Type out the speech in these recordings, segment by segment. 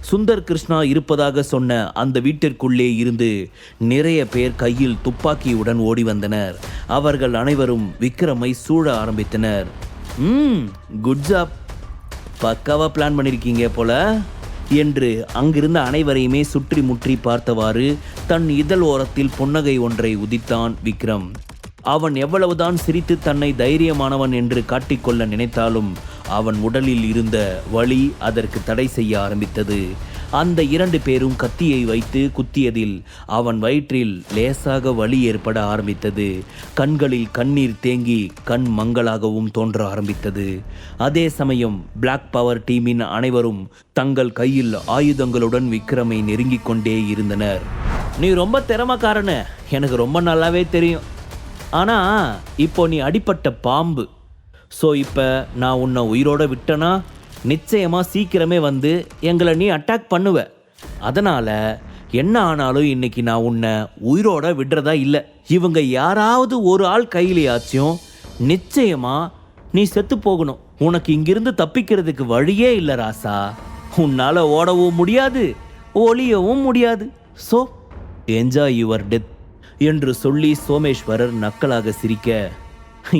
சுந்தர் கிருஷ்ணா இருப்பதாக சொன்ன அந்த வீட்டிற்குள்ளே இருந்து நிறைய பேர் கையில் துப்பாக்கியுடன் ஓடி வந்தனர். அவர்கள் அனைவரும் விக்ரமை சூழ ஆரம்பித்தனர். குட் ஜாப், பக்காவா பிளான் பண்ணியிருக்கீங்க போல என்று அங்கிருந்த அனைவரையுமே சுற்றி முற்றி பார்த்தவாறு தன் இதழ் ஓரத்தில் புன்னகை ஒன்றை உதித்தான் விக்ரம். அவன் எவ்வளவுதான் சிரித்து தன்னை தைரியமானவன் என்று காட்டிக்கொள்ள நினைத்தாலும் அவன் உடலில் இருந்த வலி அதற்கு தடை செய்ய ஆரம்பித்தது. அந்த 2 பேரும் கத்தியை வைத்து குத்தியதில் அவன் வயிற்றில் லேசாக வலி ஏற்பட ஆரம்பித்தது. கண்களில் கண்ணீர் தேங்கி கண் மங்களாகவும் தோன்ற ஆரம்பித்தது. அதே சமயம் பிளாக் பவர் டீமின் அனைவரும் தங்கள் கையில் ஆயுதங்களுடன் விக்ரமை நெருங்கிக் கொண்டே இருந்தனர். நீ ரொம்ப திறமைக்காரனு எனக்கு ரொம்ப நல்லாவே தெரியும். ஆனால் இப்போ நீ அடிப்பட்ட பாம்பு. ஸோ இப்போ நான் உன்னை உயிரோட விட்டனா நிச்சயமாக சீக்கிரமே வந்து எங்களை நீ அட்டாக் பண்ணுவ. அதனால் என்ன ஆனாலும் இன்னைக்கு நான் உன்னை உயிரோட விடுறதா இல்லை. இவங்க யாராவது ஒரு ஆள் கையிலையாச்சும் நிச்சயமாக நீ செத்து போகணும். உனக்கு இங்கிருந்து தப்பிக்கிறதுக்கு வழியே இல்லை ராசா. உன்னால் ஓடவும் முடியாது, ஒளியவும் முடியாது. ஸோ என்ஜாய் யுவர் டெத் என்று சொல்லி சோமேஸ்வரர் நக்கலாக சிரிக்க,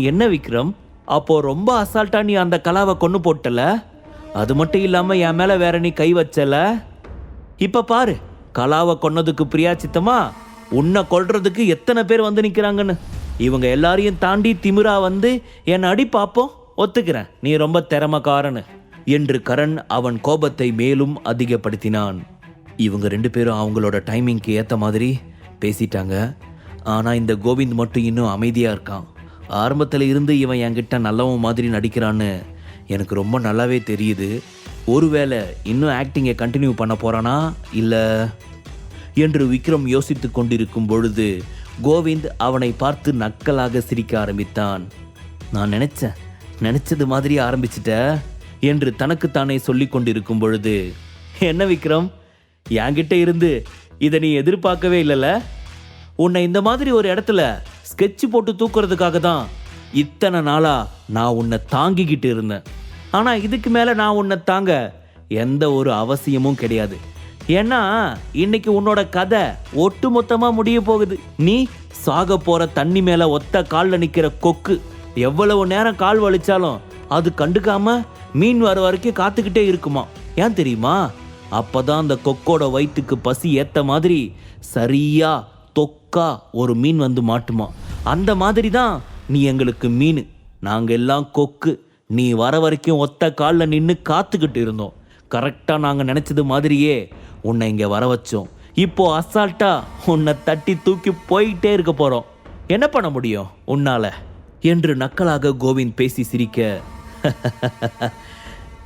என்ன விக்ரம், அப்போ ரொம்ப அசால்ட்டா நீ அந்த கலாவை கொண்டு போட்டல? அது மட்டும் இல்லாமல் என் மேலே வேற நீ கை வச்சல. இப்போ பாரு, கலாவை கொன்னதுக்கு பிரியாச்சித்தமா உன்னை கொல்றதுக்கு எத்தனை பேர் வந்து நிற்கிறாங்கன்னு. இவங்க எல்லாரையும் தாண்டி திமிரா வந்து என்னை அடி பார்ப்போம். ஒத்துக்கிறேன், நீ ரொம்ப திறமைக்காரனு என்று கரண் அவன் கோபத்தை மேலும் அதிகப்படுத்தினான். இவங்க 2 பேரும் அவங்களோட டைமிங்க்கு ஏற்ற மாதிரி பேசிட்டாங்க. ஆனால் இந்த கோவிந்த் மட்டும் இன்னும் அமைதியாக இருக்கான். ஆரம்பத்தில் இருந்து இவன் என்கிட்ட நல்லவன் மாதிரி நடிக்கிறான்னு எனக்கு ரொம்ப நல்லாவே தெரியுது. ஒருவேளை இன்னும் ஆக்டிங்கை கண்டினியூ பண்ண போகிறானா இல்லை என்று விக்ரம் யோசித்து கொண்டிருக்கும் பொழுது கோவிந்த் அவனை பார்த்து நக்கலாக சிரிக்க ஆரம்பித்தான். நான் நினச்சது மாதிரி ஆரம்பிச்சிட்ட என்று தனக்குத்தானே சொல்லி கொண்டிருக்கும் பொழுது, என்ன விக்ரம், என்கிட்ட இருந்து இதை நீ எதிர்பார்க்கவே இல்லைல்ல? உன்னை இந்த மாதிரி ஒரு இடத்துல ஸ்கெட்ச் போட்டு தூக்குறதுக்காக தான் இத்தனை நாளா நான் உன்னை தாங்கிக்கிட்டு இருந்தேன். ஆனால் இதுக்கு மேலே நான் உன்னை தாங்க எந்த ஒரு அவசியமும் கிடையாது. ஏன்னா இன்னைக்கு உன்னோட கதை ஒட்டு மொத்தமாக முடிய போகுது. நீ சாக போகிற தண்ணி மேலே ஒத்த காலில் நிற்கிற கொக்கு. எவ்வளவு நேரம் கால் வலிச்சாலும் அது கண்டுக்காம மீன் வர வரைக்கும் காத்துக்கிட்டே இருக்குமா. ஏன் தெரியுமா? அப்போதான் அந்த கொக்கோட வயிற்றுக்கு பசி ஏற்ற மாதிரி சரியா தொக்கா ஒரு மீன் வந்து மாட்டுமா. அந்த மாதிரி தான் நீ எங்களுக்கு மீன், நாங்கள் எல்லாம் கொக்கு. நீ வர வரைக்கும் ஒத்த காலில் நின்று காத்துக்கிட்டு இருந்தோம். கரெக்டாக நாங்கள் நினச்சது மாதிரியே உன்னை இங்கே வர வச்சோம். இப்போ அசால்ட்டா உன்னை தட்டி தூக்கி போயிட்டே இருக்க போகிறோம். என்ன பண்ண முடியும் உன்னால என்று நக்கலாக கோவிந்த் பேசி சிரிக்க,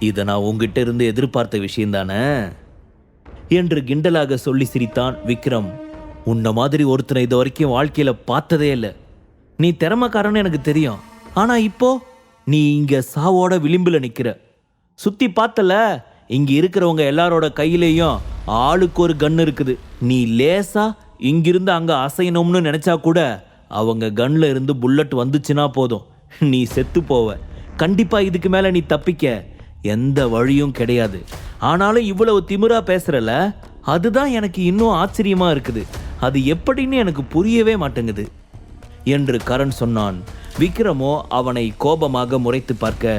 இதை நான் உங்ககிட்ட இருந்து எதிர்பார்த்த விஷயம்தானே என்று கிண்டலாக சொல்லி சிரித்தான் விக்ரம். உன்ன மாதிரி ஒருத்தனை இது வரைக்கும் வாழ்க்கையில் பார்த்ததே இல்லை. நீ திறமைக்காரன்னு எனக்கு தெரியும். ஆனால் இப்போ நீ இங்கே சாவோட விளிம்பில் நிற்கிற. சுற்றி பார்த்தல, இங்கே இருக்கிறவங்க எல்லாரோட கையிலேயும் ஆளுக்கு ஒரு கன் இருக்குது. நீ லேசா இங்கிருந்து அங்கே அசையணும்னு நினச்சா கூட அவங்க கன்னில் இருந்து புல்லட் வந்துச்சுன்னா போதும், நீ செத்து போவ. கண்டிப்பாக இதுக்கு மேலே நீ தப்பிக்க எந்த வழியும் கிடையாது. ஆனாலும் இவ்வளவு திமிரா பேசுறல, அதுதான் எனக்கு இன்னும் ஆச்சரியமா இருக்குது. அது எப்படின்னு எனக்கு புரியவே மாட்டேங்குது என்று கரண் சொன்னான். விக்ரமோ அவனை கோபமாக முறைத்து பார்க்க,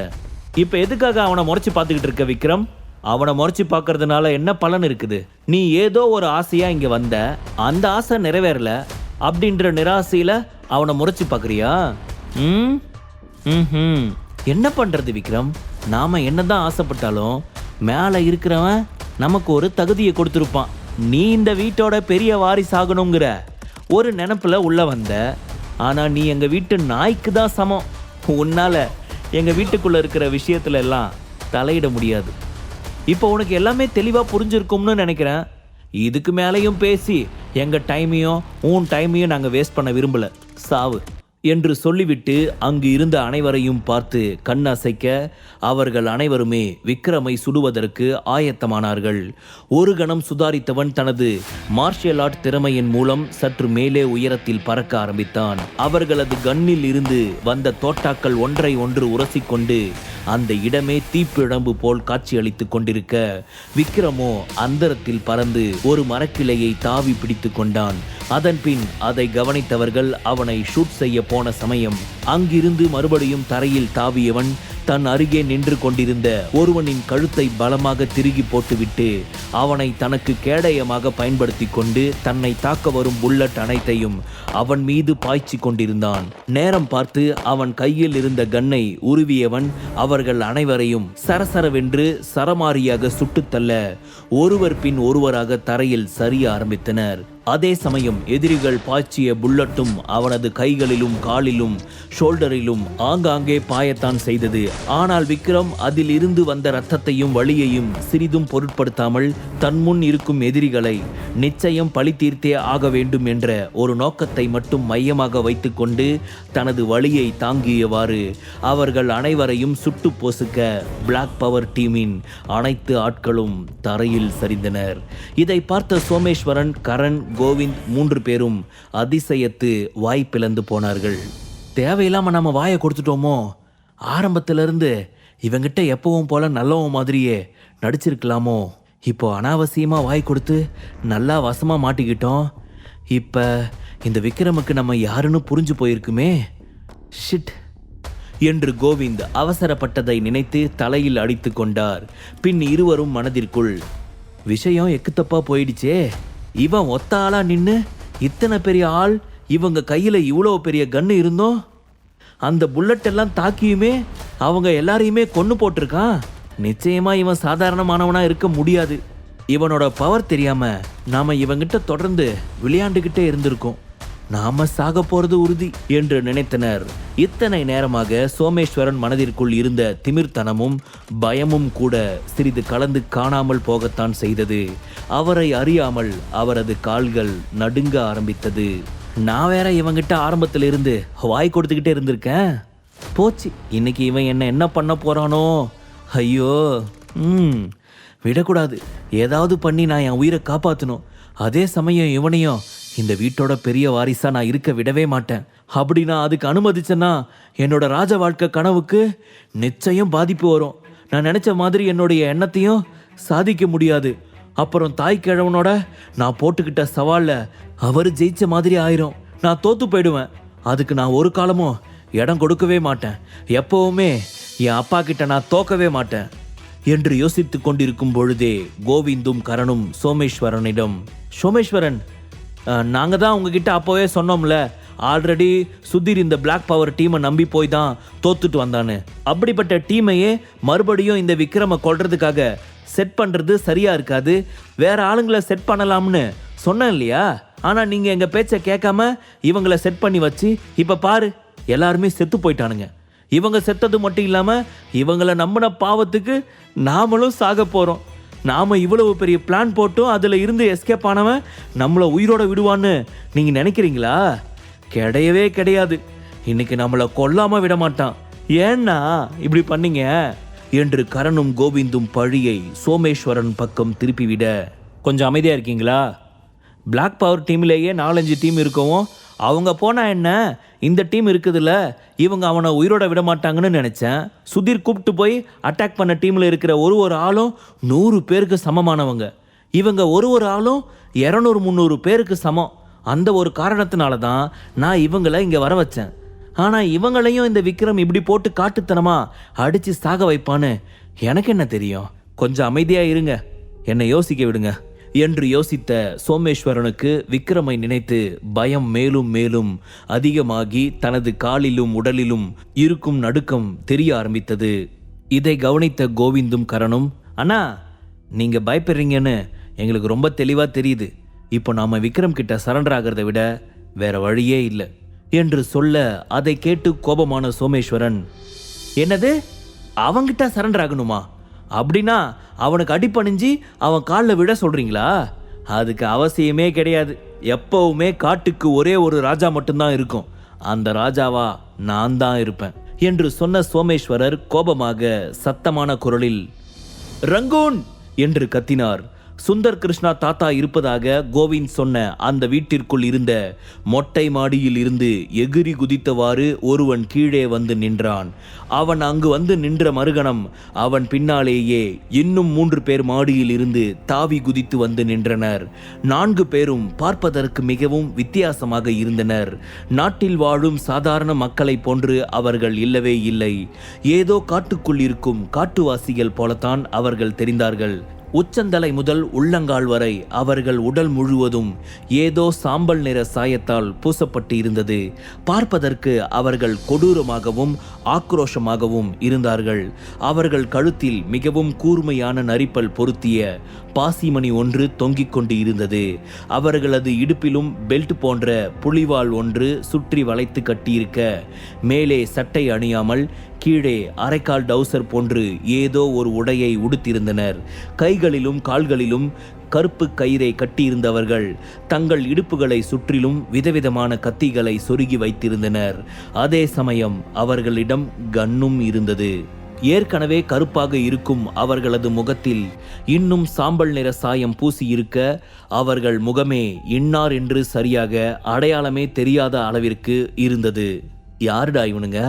இப்ப எதுக்காக அவனை முறைச்சு பார்த்துக்கிட்டு இருக்க விக்ரம்? அவனை முறைச்சு பார்க்கறதுனால என்ன பலன் இருக்குது? நீ ஏதோ ஒரு ஆசையா இங்க வந்த, அந்த ஆசை நிறைவேறல அப்படின்ற நிராசையில அவனை முறைச்சு பார்க்கறியா? என்ன பண்றது விக்ரம், நாம என்னதான் ஆசைப்பட்டாலும் மேலே இருக்கிறவன் நமக்கு ஒரு தகுதியை கொடுத்துருப்பான். நீ இந்த வீட்டோட பெரிய வாரிசாகணுங்கிற ஒரு நினப்புல உள்ள வந்த. ஆனால் நீ எங்கள் வீட்டு நாய்க்கு தான் சமம். உன்னால் எங்கள் வீட்டுக்குள்ளே இருக்கிற விஷயத்துல எல்லாம் தலையிட முடியாது. இப்போ உனக்கு எல்லாமே தெளிவாக புரிஞ்சிருக்கும்னு நினைக்கிறேன். இதுக்கு மேலேயும் பேசி எங்கள் டைமையும் உன் டைமையும் நாங்கள் வேஸ்ட் பண்ண விரும்பலை. சாவு என்று சொல்லிவிட்டு அங்கு இருந்த அனைவரையும் பார்த்து கண் அசைக்க அவர்கள் அனைவருமே விக்ரமை சுடுவதற்கு ஆயத்தமானார்கள். ஒரு கணம் சுதாரித்தவன் தனது மார்ஷியல் ஆர்ட் திறமையின் மூலம் சற்று மேலே உயரத்தில் பறக்க ஆரம்பித்தான். அவர்களது கண்ணில் இருந்து வந்த தோட்டாக்கள் ஒன்றை ஒன்று உரசிக்கொண்டு அந்த இடமே தீப்பிழம்பு போல் காட்சியளித்து கொண்டிருக்க விக்ரமோ அந்தரத்தில் பறந்து ஒரு மரக்கிளையை தாவி பிடித்து கொண்டான். அதன் பின் அதை கவனித்தவர்கள் அவனை ஷூட் செய்ய போன சமயம் அங்கிருந்து மறுபடியும் தரையில் தாவியவன் தன் அருகே நின்று கொண்டிருந்த ஒருவனின் கழுத்தை பலமாக திருகி போட்டுவிட்டு அவனை தனக்கு கேடயமாக பயன்படுத்தி கொண்டு தன்னை தாக்க வரும் புல்லட் அனைத்தையும் அவன் மீது பாய்ச்சி கொண்டிருந்தான். நேரம் பார்த்து அவன் கையில் இருந்த கன்னை உருவியவன் அவர்கள் அனைவரையும் சரசரவென்று சரமாரியாக சுட்டுத்தள்ள ஒருவர் பின் ஒருவராக தரையில் சரிய ஆரம்பித்தனர். அதே சமயம் எதிரிகள் பாய்ச்சிய புல்லட்டும் அவனது கைகளிலும் காலிலும் ஷோல்டரிலும் ஆங்காங்கே பாயத்தான் செய்தது. ஆனால் விக்ரம் அதில் இருந்து வந்த இரத்தத்தையும் வலியையும் சிறிதும் பொருட்படுத்தாமல் தன் முன் இருக்கும் எதிரிகளை நிச்சயம் பழி தீர்த்தே ஆக வேண்டும் என்ற ஒரு நோக்கத்தை மட்டும் மையமாக வைத்துக்கொண்டு தனது வலியை தாங்கியவாறு அவர்கள் அனைவரையும் சுட்டு பொசுக்க பிளாக் பவர் டீமின் அனைத்து ஆட்களும் தரையில் சரிந்தனர். இதை பார்த்த சோமேஸ்வரன், கரண், கோவிந்த் 3 பேரும் அதிசயத்து வாய் பிளந்து போனார்கள். தேவையில்லாம நம்ம வாயை கொடுத்துட்டோமோ, ஆரம்பத்திலிருந்து இவங்கிட்ட எப்பவும் போல நல்லவன் மாதிரியே நடிச்சிருக்கலாமோ, இப்போ அனாவசியமா வாய் கொடுத்து நல்லா வசமா மாட்டிக்கிட்டோம். இப்ப இந்த விக்ரமுக்கு நம்ம யாருன்னு புரிஞ்சு போயிருக்குமே, ஷிட் என்று கோவிந்த் அவசரப்பட்டதை நினைத்து தலையில் அடித்து கொண்டார். பின் இருவரும் மனதிற்குள், விஷயம் எக்குத்தப்பா போயிடுச்சே, இவன் ஒத்த ஆளா நின்று இத்தனை பெரிய ஆள், இவங்க கையில இவ்வளோ பெரிய கன்னு இருந்தோம், அந்த புல்லட் எல்லாம் தாக்கியுமே அவங்க எல்லாரையுமே கொன்னு போட்டிருக்கான். நிச்சயமா இவன் சாதாரணமானவனா இருக்க முடியாது. இவனோட பவர் தெரியாம நாம இவங்கிட்ட தொடர்ந்து விளையாண்டுகிட்டே இருந்திருக்கோம். நாம சாக போறது உறுதி என்று நினைத்தனர். இத்தனை நேரமாக சோமேஸ்வரன் மனதிற்குள் இருந்த திமிர்த்தனமும் பயமும் கூட சிறிது கலந்து காணாமல் போகத்தான் செய்தது. அவரை அறியாமல் அவரது கால்கள் நடுங்க ஆரம்பித்தது. நான் வேற இவங்கிட்ட ஆரம்பத்தில் இருந்து வாய் கொடுத்துக்கிட்டே இருந்திருக்கேன். போச்சு, இன்னைக்கு இவன் என்ன பண்ண போறானோ, ஐயோ, விடக்கூடாது, ஏதாவது பண்ணி நான் என் உயிரை காப்பாற்றணும். அதே சமயம் இவனையும் இந்த வீட்டோட பெரிய வாரிசா நான் இருக்க விடவே மாட்டேன். அப்படி நான் அதுக்கு அனுமதிச்சேன்னா என்னோட ராஜ வாழ்க்கை கனவுக்கு நிச்சயம் பாதிப்பு வரும். நான் நினைச்ச மாதிரி என்னுடைய எண்ணத்தையும் சாதிக்க முடியாது. அப்புறம் தாய் கிழவனோட நான் போட்டுக்கிட்ட சவால்ல அவர் ஜெயிச்ச மாதிரி ஆயிரும். நான் தோத்து போயிடுவேன். அதுக்கு நான் ஒரு காலமும் இடம் கொடுக்கவே மாட்டேன். எப்பவுமே என் அப்பா கிட்ட நான் தோக்கவே மாட்டேன் என்று யோசித்து கொண்டிருக்கும் பொழுதே கோவிந்தும் கரணும் சோமேஸ்வரனிடம், சோமேஸ்வரன், நாங்க தான் உங்ககிட்ட அப்போவே சொன்னோம்ல, ஆல்ரெடி சுதீர் இந்த பிளாக் பவர் டீமை நம்பி போய் தான் தோத்துட்டு வந்தான்னு. அப்படிப்பட்ட டீமையே மறுபடியும் இந்த விக்ரமை கொல்றதுக்காக செட் பண்றது சரியா இருக்காது, வேற ஆளுங்களை செட் பண்ணலாம்னு சொன்னேன் இல்லையா? ஆனா நீங்க எங்க பேச்சை கேட்காம இவங்களை செட் பண்ணி வச்சு இப்ப பாரு, எல்லாருமே செத்து போயிட்டானுங்க. இவங்க செத்தது மட்டும் இல்லாம இவங்களை நம்பின பாவத்துக்கு நாமளும் சாக போறோம். நாம இவ்வளவு பெரிய பிளான் போட்டும் அதுல இருந்து எஸ்கேப் ஆனவன் நம்மளை உயிரோட விடுவான்னு நீங்க நினைக்கிறீங்களா? கிடையவே கிடையாது. இன்னைக்கு நம்மளை கொல்லாம விட மாட்டான். ஏன்னா இப்படி பண்ணீங்க என்று கரணும் கோவிந்தும் பழியை சோமேஸ்வரன் பக்கம் திருப்பிவிட, கொஞ்சம் அமைதியா இருக்கீங்களா? பிளாக் பவர் டீம்லேயே 4-5 டீம் இருக்கவும் அவங்க போனா என்ன, இந்த டீம் இருக்குதுல்ல, இவங்க அவனை உயிரோட விட மாட்டாங்கன்னு நினைச்சேன். சுதீர் கூப்பிட்டு போய் அட்டாக் பண்ண டீம்ல இருக்கிற ஒரு ஆளும் 100 பேருக்கு சமமானவங்க. இவங்க ஒரு ஆளும் 200-300 பேருக்கு சமம். அந்த ஒரு காரணத்தினால தான் நான் இவங்களை இங்க வர வச்சேன். ஆனா இவங்களையும் இந்த விக்ரம் இப்படி போட்டு காட்டுத்தனமா அடிச்சு சாக வைப்பான்னு எனக்கு என்ன தெரியும்? கொஞ்சம் அமைதியா இருங்க, என்னை யோசிக்க விடுங்க என்று யோசித்த சோமேஸ்வரனுக்கு விக்ரமை நினைத்து பயம் மேலும் மேலும் அதிகமாகி தனது காலிலும் உடலிலும் இருக்கும் நடுக்கம் தெரிய ஆரம்பித்தது. இதை கவனித்த கோவிந்தும் கரணும், அண்ணா நீங்க பயப்படுறீங்கன்னு எங்களுக்கு ரொம்ப தெளிவா தெரியுது. இப்போ நாம விக்ரம் கிட்ட சரண்டர் ஆகிறத விட வேற வழியே இல்லை என்று சொல்ல, அதை கேட்டு கோபமான சோமேஸ்வரன், என்னது அவங்கிட்ட சரண்டர் ஆகணுமா? அப்படின்னா அவனுக்கு அடிப்பணிஞ்சு அவன் காலில் விட சொல்றீங்களா? அதுக்கு அவசியமே கிடையாது. எப்பவுமே காட்டுக்கு ஒரே ஒரு ராஜா மட்டும்தான் இருக்கும். அந்த ராஜாவா நான் தான் இருப்பேன் என்று சொன்ன சோமேஸ்வரர் கோபமாக சத்தமான குரலில் ரங்கூன் என்று கத்தினார். சுந்தர் கிருஷ்ணா தாத்தா இருப்பதாக கோவிந்த் சொன்ன அந்த வீட்டிற்குள் இருந்த மொட்டை மாடியில் இருந்து எகிரி குதித்தவாறு ஒருவன் கீழே வந்து நின்றான். அவன் அங்கு வந்து நின்ற மறுகணம் அவன் பின்னாலேயே இன்னும் 3 பேர் மாடியில் இருந்து தாவி குதித்து வந்து நின்றனர். 4 பேரும் பார்ப்பதற்கு மிகவும் வித்தியாசமாக இருந்தனர். நாட்டில் வாழும் சாதாரண மக்களை போன்று அவர்கள் இல்லவே இல்லை. ஏதோ காட்டுக்குள் இருக்கும் காட்டுவாசிகள் போலத்தான் அவர்கள் தெரிந்தார்கள். உச்சந்தலை முதல் உள்ளங்கால் வரை அவர்கள் உடல் முழுவதும் ஏதோ சாம்பல் நிற சாயத்தால் பூசப்பட்டு இருந்தது. பார்ப்பதற்கு அவர்கள் கொடூரமாகவும் ஆக்ரோஷமாகவும் இருந்தார்கள். அவர்கள் கழுத்தில் மிகவும் கூர்மையான நரிப்பல் பொருத்திய பாசிமணி ஒன்று தொங்கிக் கொண்டு இருந்தது. அவர்களது இடுப்பிலும் பெல்ட் போன்ற புலிவால் ஒன்று சுற்றி வளைத்து கட்டியிருக்க, மேலே சட்டை அணியாமல் கீழே அரைக்கால் டவுசர் போன்று ஏதோ ஒரு உடையை உடுத்திருந்தனர். கைகளிலும் கால்களிலும் கருப்பு கயிறை கட்டியிருந்தவர்கள் தங்கள் இடுப்புகளை சுற்றிலும் விதவிதமான கத்திகளை சொருகி வைத்திருந்தனர். அதே சமயம் அவர்களிடம் கன்னும் இருந்தது. ஏற்கனவே கருப்பாக இருக்கும் அவர்களது முகத்தில் இன்னும் சாம்பல் நிற சாயம் பூசியிருக்க, அவர்கள் முகமே இன்னார் என்று சரியாக அடையாளமே தெரியாத அளவிற்கு இருந்தது. யாருடா இவனுங்க?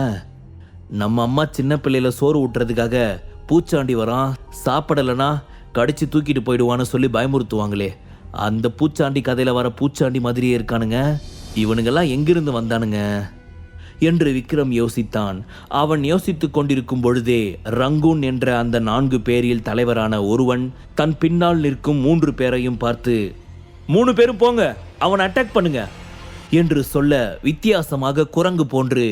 நம்ம அம்மா சின்ன பிள்ளையில சோறு ஊட்டுறதுக்காக பூச்சாண்டி வரான், சாப்பிடலைன்னா கடிச்சு தூக்கிட்டு போயிடுவான்னு சொல்லி பயமுறுத்துவாங்களே, அந்த பூச்சாண்டி கதையில வர பூச்சாண்டி மாதிரியே இருக்கானுங்க. இவனுங்கெல்லாம் எங்கிருந்து வந்தானுங்க என்று விக்ரம் யோசித்தான். அவன் யோசித்துக் கொண்டிருக்கும் பொழுதே ரங்கூன் என்ற அந்த 4 பேரில் தலைவரான ஒருவன் தன் பின்னால் நிற்கும் 3 பேரையும் பார்த்து, 3 பேரும் போங்க, அவன் அட்டாக் பண்ணுங்க என்று சொல்ல, வித்தியாசமாக குரங்கு போன்று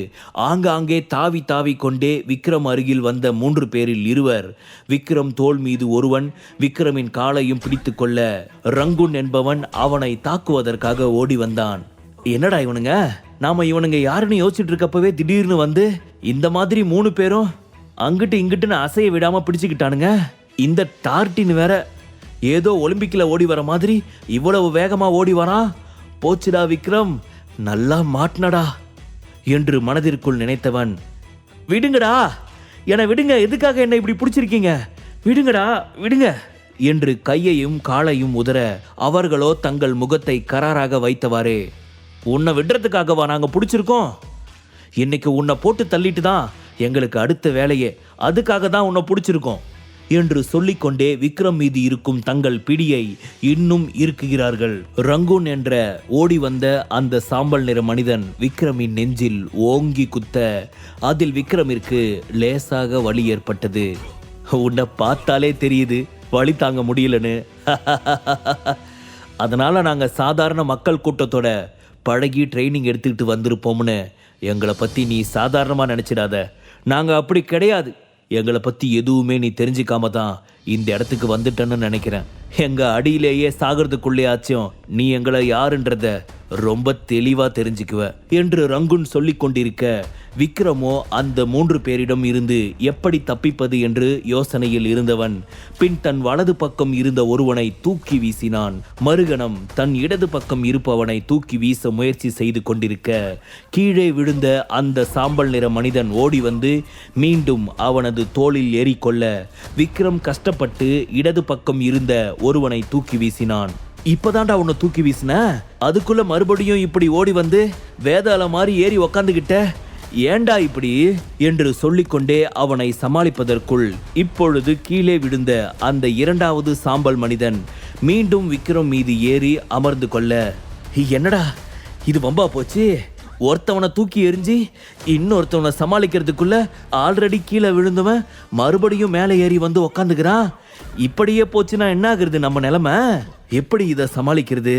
ஆங்காங்கே தாவி தாவி கொண்டே விக்ரம் அருகில் வந்த 3 பேரில் 2 விக்ரம் தோள் மீது ஒருவன் விக்ரமின் காலையும் பிடித்து கொள்ள, ரங்கூன் என்பவன் அவனை தாக்குவதற்காக ஓடி வந்தான். என்னடா இவனுங்க, நாம இவனுங்க யாருன்னு யோசிச்சுட்டு இருக்கப்பவே திடீர்னு வந்து இந்த மாதிரி 3 பேரும் அங்கிட்டு இங்கிட்டுன்னு அசைய விடாம பிடிச்சுக்கிட்டானுங்க. இந்த டார்டின் வேற ஏதோ ஒலிம்பிக்கில் ஓடி வர மாதிரி இவ்வளவு வேகமா ஓடி வரான். போச்சுடா விக்ரம், நல்லா மாட்டினடா என்று மனதிற்குள் நினைத்தவன், விடுங்கடா என்னை விடுங்க, எதுக்காக என்னை இப்படி பிடிச்சிருக்கீங்க, விடுங்கடா விடுங்க என்று கையையும் காலையும் உதற, அவர்களோ தங்கள் முகத்தை கராராக வைத்தவாறே, உன்னை விடுறதுக்காகவா நாங்க பிடிச்சிருக்கோம்? இன்னைக்கு உன்னை போட்டு தள்ளிட்டு தான் எங்களுக்கு அடுத்த வேலையே, அதுக்காக தான் உன்னை பிடிச்சிருக்கோம் என்று சொல்லிக்கொண்டே விக்ரம் மீது இருக்கும் தங்கள் பிடியை இன்னும் இருக்குகிறார்கள். ரங்கூன் என்ற ஓடி வந்த அந்த சாம்பல் நிற மனிதன் விக்ரமின் நெஞ்சில் ஓங்கி குத்த, அதில் விக்ரமிற்கு லேசாக வலி ஏற்பட்டது. உன்னை பார்த்தாலே தெரியுது வலி தாங்க முடியலன்னு. அதனால நாங்க சாதாரண மக்கள் கூட்டத்தோட பழகி ட்ரைனிங் எடுத்துக்கிட்டு வந்திருப்போம்னு எங்களை பத்தி நீ சாதாரணமா நினைச்சிடாத. நாங்க அப்படி கிடையாது. எங்களை பற்றி எதுவுமே நீ தெரிஞ்சிக்காம தான் இந்த இடத்துக்கு வந்துட்டேன்னு நினைக்கிறேன். எங்கள் அடியிலேயே சாகிறதுக்குள்ளேயாச்சும் நீ எங்களை யாருன்றத ரொம்ப தெளிவாக தெரிஞ்சுக்குவ என்று ரங்கூன் சொல்லி கொண்டிருக்க, விக்ரமோ அந்த 3 பேரிடம் இருந்து எப்படி தப்பிப்பது என்று யோசனையில் இருந்தவன் பின் தன் வலது பக்கம் இருந்த ஒருவனை தூக்கி வீசினான். மறுகணம் தன் இடது பக்கம் இருப்பவனை தூக்கி வீச முயற்சி செய்து கொண்டிருக்க, கீழே விழுந்த அந்த சாம்பல் நிற மனிதன் ஓடி வந்து மீண்டும் அவனது தோளில் ஏறிக்கொள்ள, விக்ரம் கஷ்டப்பட்டு இடது பக்கம் இருந்த ஒருவனை தூக்கி வீசினான். இப்பதான்டா உன்னை தூக்கி வீசின, அதுக்குள்ள மறுபடியும் இப்படி ஓடி வந்து வேதாள மாதிரி ஏறி உக்காந்துகிட்ட, ஏண்டா இப்படி என்று சொல்லிக்கொண்டே அவனை சமாளிப்பதற்குள் இப்பொழுது கீழே விழுந்த அந்த 2வது சாம்பல் மனிதன் மீண்டும் விக்ரம் மீது ஏறி அமர்ந்து கொள்ள, என்னடா இது வம்பா போச்சு, ஒருத்தவனை தூக்கி எறிஞ்சி இன்னொருத்தவனை சமாளிக்கிறதுக்குள்ள ஆல்ரெடி கீழே விழுந்தவன் மறுபடியும் மேலே ஏறி வந்து உக்காந்துக்கிறான். இப்படியே போச்சுன்னா என்ன ஆகுறது நம்ம நிலைமை? எப்படி இதை சமாளிக்கிறது?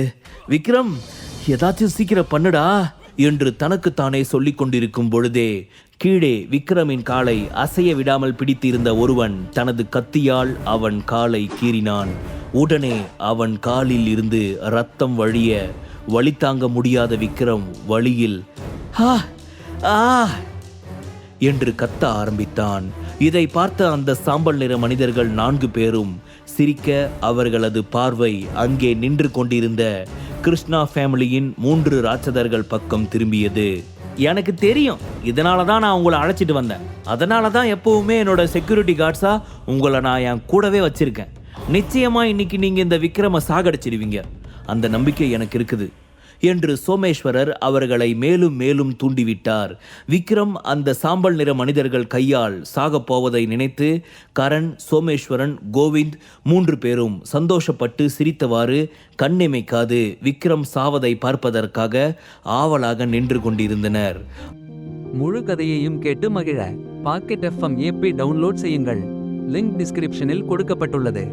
விக்ரம் ஏதாச்சும் சீக்கிரம் பண்ணுடா என்று தனக்குத்தானே சொல்லிக் கொண்டிருக்கும் பொழுதே கீழே விக்ரமின் காலை அசைய விடாமல் பிடித்திருந்த ஒருவன் தனது கத்தியால் அவன் காலை கீறினான். உடனே அவன் காலில் இருந்து ரத்தம் வழிய வலி தாங்க முடியாத விக்ரம் வலியில் ஆ ஆ என்று கத்த ஆரம்பித்தான். இதை பார்த்த அந்த சாம்பல் நிற மனிதர்கள் 4 பேரும் சிரிக்க, அவர்களது பார்வை அங்கே நின்று கொண்டிருந்த கிருஷ்ணா ஃபேமிலியின் 3 ராட்சதர்கள் பக்கம் திரும்பியது. எனக்கு தெரியும், இதனால தான் நான் உங்களை அழைச்சிட்டு வந்தேன். அதனால தான் எப்பவுமே என்னோட செக்யூரிட்டி கார்ட்ஸா உங்களை நான் என் கூடவே வச்சிருக்கேன். நிச்சயமா இன்னைக்கு நீங்க இந்த விக்ரம சாகடிச்சிடுவீங்க, அந்த நம்பிக்கை எனக்கு இருக்குது என்று சோமேஸ்வரர் அவர்களை மேலும் மேலும் தூண்டிவிட்டார். விக்ரம் அந்த சாம்பல் நிற மனிதர்கள் கையால் சாகப் போவதை நினைத்து கரண், சோமேஸ்வரன், கோவிந்த் 3 பேரும் சந்தோஷப்பட்டு சிரித்தவாறு கண்ணிமைக்காது விக்ரம் சாவதை பார்ப்பதற்காக ஆவலாக நின்று கொண்டிருந்தனர். முழு கதையையும் கேட்டு மகிழ பாக்கெட் FM ஆப்பை டவுன்லோட் செய்யுங்கள். லிங்க் டிஸ்கிரிப்ஷனில் கொடுக்கப்பட்டுள்ளது.